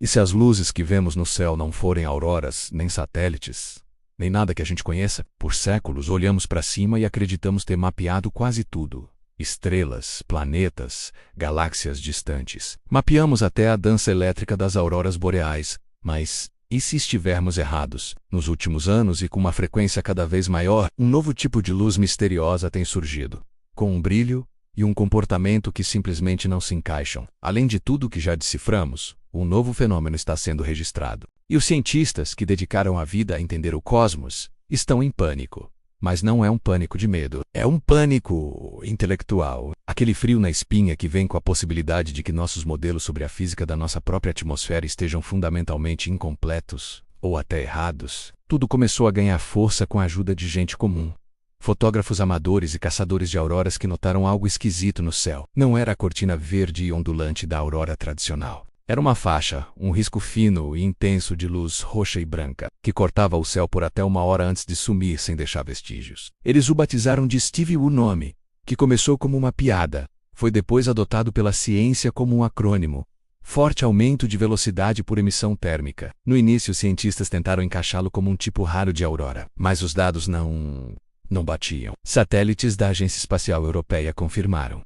E se as luzes que vemos no céu não forem auroras, nem satélites, nem nada que a gente conheça? Por séculos olhamos para cima e acreditamos ter mapeado quase tudo. Estrelas, planetas, galáxias distantes. Mapeamos até a dança elétrica das auroras boreais. Mas, e se estivermos errados? Nos últimos anos e com uma frequência cada vez maior, um novo tipo de luz misteriosa tem surgido, com um brilho e um comportamento que simplesmente não se encaixam. Além de tudo que já deciframos, um novo fenômeno está sendo registrado. E os cientistas que dedicaram a vida a entender o cosmos estão em pânico. Mas não é um pânico de medo, é um pânico intelectual. Aquele frio na espinha que vem com a possibilidade de que nossos modelos sobre a física da nossa própria atmosfera estejam fundamentalmente incompletos, ou até errados. Tudo começou a ganhar força com a ajuda de gente comum. Fotógrafos amadores e caçadores de auroras que notaram algo esquisito no céu. Não era a cortina verde e ondulante da aurora tradicional. Era uma faixa, um risco fino e intenso de luz roxa e branca, que cortava o céu por até 1 hora antes de sumir sem deixar vestígios. Eles o batizaram de Steve. O nome, que começou como uma piada, foi depois adotado pela ciência como um acrônimo. Forte aumento de velocidade por emissão térmica. No início, os cientistas tentaram encaixá-lo como um tipo raro de aurora, mas os dados não batiam. Satélites da Agência Espacial Europeia confirmaram.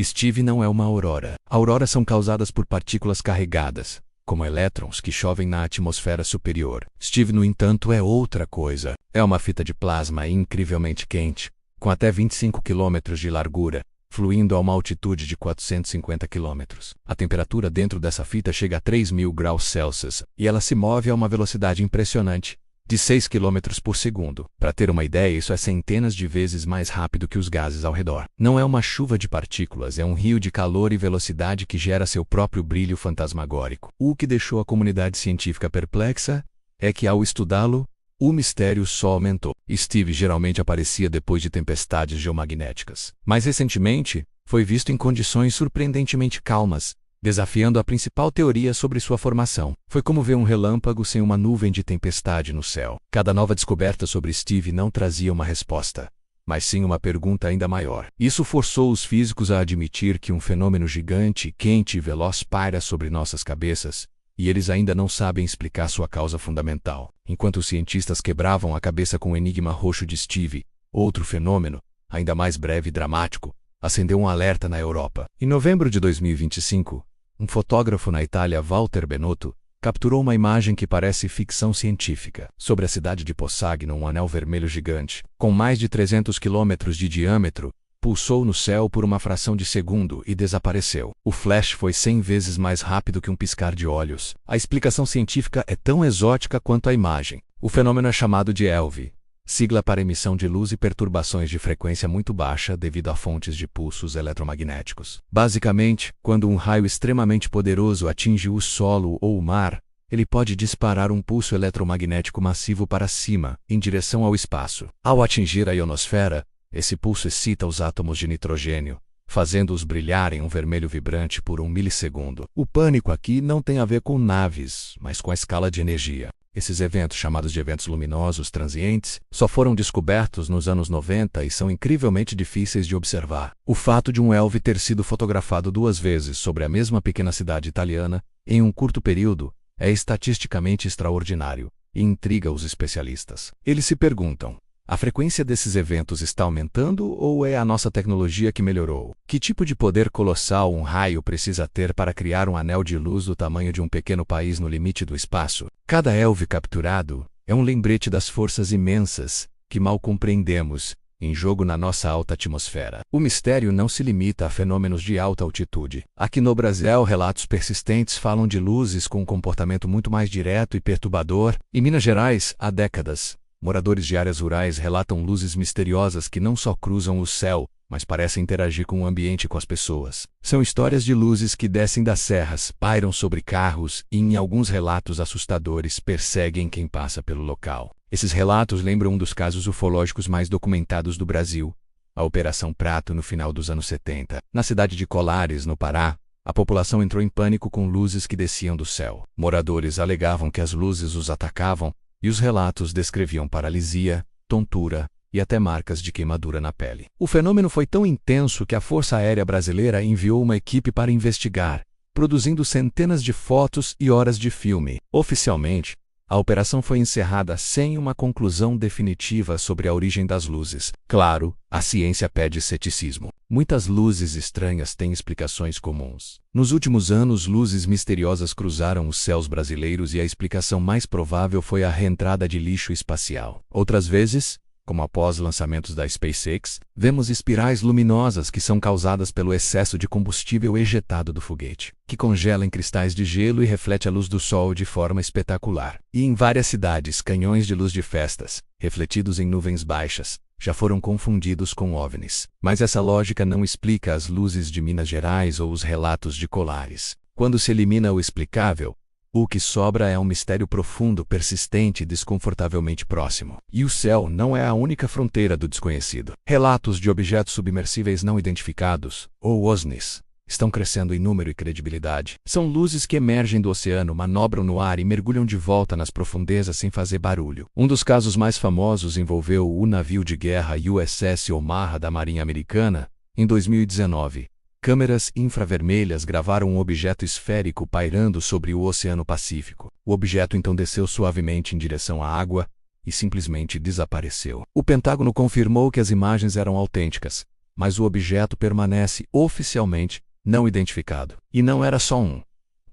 Steve não é uma aurora. Auroras são causadas por partículas carregadas, como elétrons que chovem na atmosfera superior. Steve, no entanto, é outra coisa. É uma fita de plasma incrivelmente quente, com até 25 km de largura, fluindo a uma altitude de 450 km. A temperatura dentro dessa fita chega a 3.000 graus Celsius, e ela se move a uma velocidade impressionante, de 6 km por segundo. Para ter uma ideia, isso é centenas de vezes mais rápido que os gases ao redor. Não é uma chuva de partículas, é um rio de calor e velocidade que gera seu próprio brilho fantasmagórico. O que deixou a comunidade científica perplexa é que, ao estudá-lo, o mistério só aumentou. Steve geralmente aparecia depois de tempestades geomagnéticas. Mais recentemente, foi visto em condições surpreendentemente calmas, desafiando a principal teoria sobre sua formação. Foi como ver um relâmpago sem uma nuvem de tempestade no céu. Cada nova descoberta sobre Steve não trazia uma resposta, mas sim uma pergunta ainda maior. Isso forçou os físicos a admitir que um fenômeno gigante, quente e veloz paira sobre nossas cabeças, e eles ainda não sabem explicar sua causa fundamental. Enquanto os cientistas quebravam a cabeça com o enigma roxo de Steve, outro fenômeno, ainda mais breve e dramático, acendeu um alerta na Europa. Em novembro de 2025, um fotógrafo na Itália, Walter Benotto, capturou uma imagem que parece ficção científica. Sobre a cidade de Possagno, um anel vermelho gigante, com mais de 300 km de diâmetro, pulsou no céu por uma fração de segundo e desapareceu. O flash foi 100 vezes mais rápido que um piscar de olhos. A explicação científica é tão exótica quanto a imagem. O fenômeno é chamado de ELV, sigla para emissão de luz e perturbações de frequência muito baixa devido a fontes de pulsos eletromagnéticos. Basicamente, quando um raio extremamente poderoso atinge o solo ou o mar, ele pode disparar um pulso eletromagnético massivo para cima, em direção ao espaço. Ao atingir a ionosfera, esse pulso excita os átomos de nitrogênio, fazendo-os brilhar em um vermelho vibrante por 1 milissegundo. O pânico aqui não tem a ver com naves, mas com a escala de energia. Esses eventos, chamados de eventos luminosos transientes, só foram descobertos nos anos 90 e são incrivelmente difíceis de observar. O fato de um ELV ter sido fotografado 2 vezes sobre a mesma pequena cidade italiana, em um curto período, é estatisticamente extraordinário e intriga os especialistas. Eles se perguntam: a frequência desses eventos está aumentando ou é a nossa tecnologia que melhorou? Que tipo de poder colossal um raio precisa ter para criar um anel de luz do tamanho de um pequeno país no limite do espaço? Cada ELV capturado é um lembrete das forças imensas, que mal compreendemos, em jogo na nossa alta atmosfera. O mistério não se limita a fenômenos de alta altitude. Aqui no Brasil, relatos persistentes falam de luzes com um comportamento muito mais direto e perturbador. Em Minas Gerais, há décadas, moradores de áreas rurais relatam luzes misteriosas que não só cruzam o céu, mas parecem interagir com o ambiente e com as pessoas. São histórias de luzes que descem das serras, pairam sobre carros e, em alguns relatos assustadores, perseguem quem passa pelo local. Esses relatos lembram um dos casos ufológicos mais documentados do Brasil, a Operação Prato no final dos anos 70. Na cidade de Colares, no Pará, a população entrou em pânico com luzes que desciam do céu. Moradores alegavam que as luzes os atacavam, e os relatos descreviam paralisia, tontura e até marcas de queimadura na pele. O fenômeno foi tão intenso que a Força Aérea Brasileira enviou uma equipe para investigar, produzindo centenas de fotos e horas de filme. Oficialmente, a operação foi encerrada sem uma conclusão definitiva sobre a origem das luzes. Claro, a ciência pede ceticismo. Muitas luzes estranhas têm explicações comuns. Nos últimos anos, luzes misteriosas cruzaram os céus brasileiros e a explicação mais provável foi a reentrada de lixo espacial. Outras vezes, como após lançamentos da SpaceX, vemos espirais luminosas que são causadas pelo excesso de combustível ejetado do foguete, que congela em cristais de gelo e reflete a luz do Sol de forma espetacular. E em várias cidades, canhões de luz de festas, refletidos em nuvens baixas, já foram confundidos com OVNIs. Mas essa lógica não explica as luzes de Minas Gerais ou os relatos de Colares. Quando se elimina o explicável, o que sobra é um mistério profundo, persistente e desconfortavelmente próximo. E o céu não é a única fronteira do desconhecido. Relatos de objetos submersíveis não identificados, ou OSNIs, estão crescendo em número e credibilidade. São luzes que emergem do oceano, manobram no ar e mergulham de volta nas profundezas sem fazer barulho. Um dos casos mais famosos envolveu o navio de guerra USS Omaha da Marinha Americana, em 2019. Câmeras infravermelhas gravaram um objeto esférico pairando sobre o Oceano Pacífico. O objeto então desceu suavemente em direção à água e simplesmente desapareceu. O Pentágono confirmou que as imagens eram autênticas, mas o objeto permanece oficialmente não identificado. E não era só um.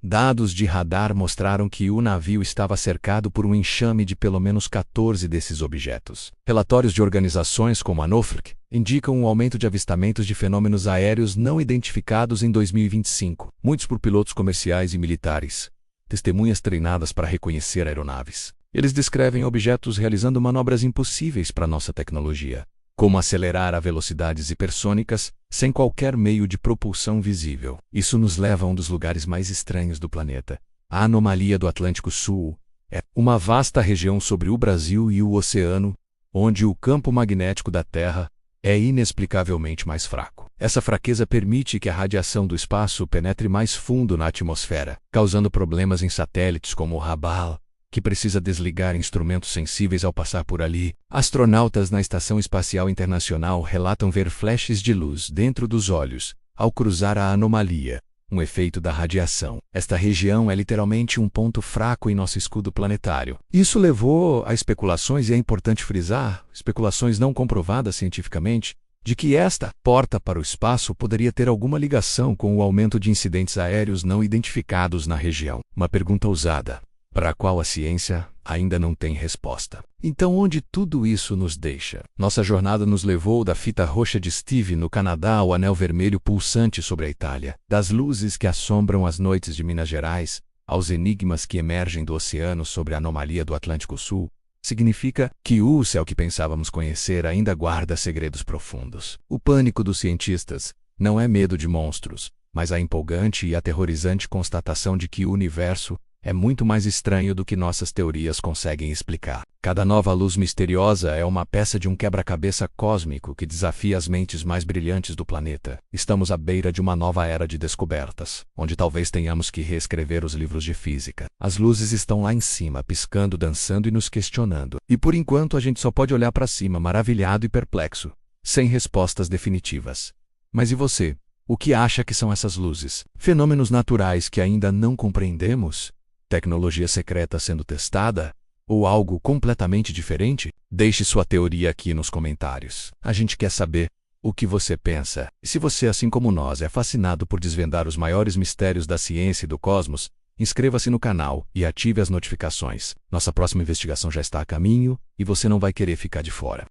Dados de radar mostraram que o navio estava cercado por um enxame de pelo menos 14 desses objetos. Relatórios de organizações como a NOFRC indicam um aumento de avistamentos de fenômenos aéreos não identificados em 2025, muitos por pilotos comerciais e militares, testemunhas treinadas para reconhecer aeronaves. Eles descrevem objetos realizando manobras impossíveis para nossa tecnologia, como acelerar a velocidades hipersônicas sem qualquer meio de propulsão visível. Isso nos leva a um dos lugares mais estranhos do planeta. A anomalia do Atlântico Sul é uma vasta região sobre o Brasil e o oceano, onde o campo magnético da Terra é inexplicavelmente mais fraco. Essa fraqueza permite que a radiação do espaço penetre mais fundo na atmosfera, causando problemas em satélites como o Hubble, que precisa desligar instrumentos sensíveis ao passar por ali. Astronautas na Estação Espacial Internacional relatam ver flashes de luz dentro dos olhos ao cruzar a anomalia, um efeito da radiação. Esta região é literalmente um ponto fraco em nosso escudo planetário. Isso levou a especulações, e é importante frisar, especulações não comprovadas cientificamente, de que esta porta para o espaço poderia ter alguma ligação com o aumento de incidentes aéreos não identificados na região. Uma pergunta ousada, para a qual a ciência ainda não tem resposta. Então, onde tudo isso nos deixa? Nossa jornada nos levou da fita roxa de Steve no Canadá ao anel vermelho pulsante sobre a Itália, das luzes que assombram as noites de Minas Gerais, aos enigmas que emergem do oceano sobre a anomalia do Atlântico Sul. Significa que o céu que pensávamos conhecer ainda guarda segredos profundos. O pânico dos cientistas não é medo de monstros, mas a empolgante e aterrorizante constatação de que o universo é muito mais estranho do que nossas teorias conseguem explicar. Cada nova luz misteriosa é uma peça de um quebra-cabeça cósmico que desafia as mentes mais brilhantes do planeta. Estamos à beira de uma nova era de descobertas, onde talvez tenhamos que reescrever os livros de física. As luzes estão lá em cima, piscando, dançando e nos questionando. E por enquanto a gente só pode olhar para cima, maravilhado e perplexo, sem respostas definitivas. Mas e você? O que acha que são essas luzes? Fenômenos naturais que ainda não compreendemos? Tecnologia secreta sendo testada? Ou algo completamente diferente? Deixe sua teoria aqui nos comentários. A gente quer saber o que você pensa. E se você, assim como nós, é fascinado por desvendar os maiores mistérios da ciência e do cosmos, inscreva-se no canal e ative as notificações. Nossa próxima investigação já está a caminho e você não vai querer ficar de fora.